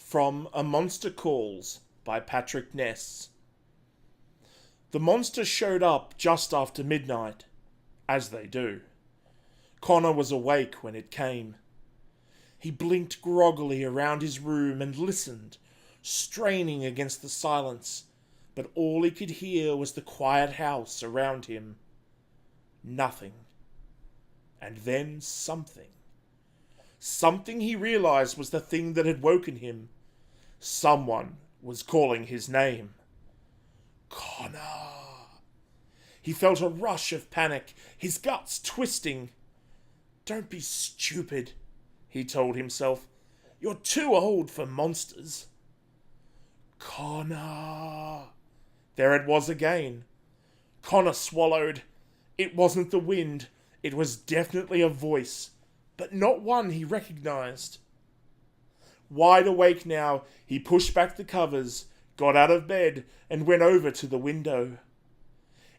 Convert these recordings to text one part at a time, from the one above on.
From A Monster Calls by Patrick Ness. The monster showed up just after midnight, as they do. Connor was awake when it came. He blinked groggily around his room and listened, straining against the silence, but all he could hear was the quiet house around him. Nothing. And then something. Something he realized was the thing that had woken him. Someone was calling his name. Connor. He felt a rush of panic, his guts twisting. Don't be stupid, he told himself. You're too old for monsters. Connor. There it was again. Connor swallowed. It wasn't the wind. It was definitely a voice, but not one he recognized. Wide awake now, he pushed back the covers, got out of bed, and went over to the window.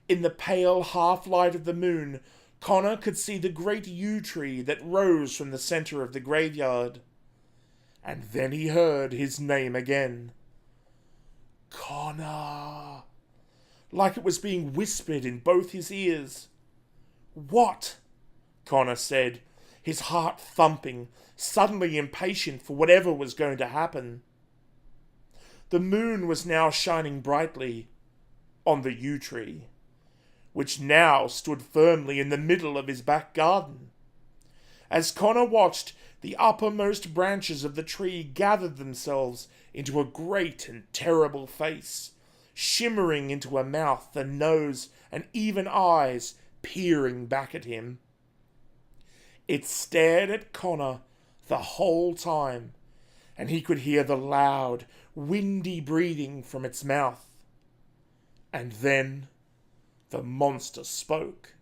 In the pale half-light of the moon, Connor could see the great yew tree that rose from the center of the graveyard. And then he heard his name again. Connor. Like it was being whispered in both his ears. What? Connor said, his heart thumping, suddenly impatient for whatever was going to happen. The moon was now shining brightly on the yew tree, which now stood firmly in the middle of his back garden. As Connor watched, the uppermost branches of the tree gathered themselves into a great and terrible face, shimmering into a mouth and nose and even eyes peering back at him. It stared at Connor the whole time, and he could hear the loud, windy breathing from its mouth. And then the monster spoke.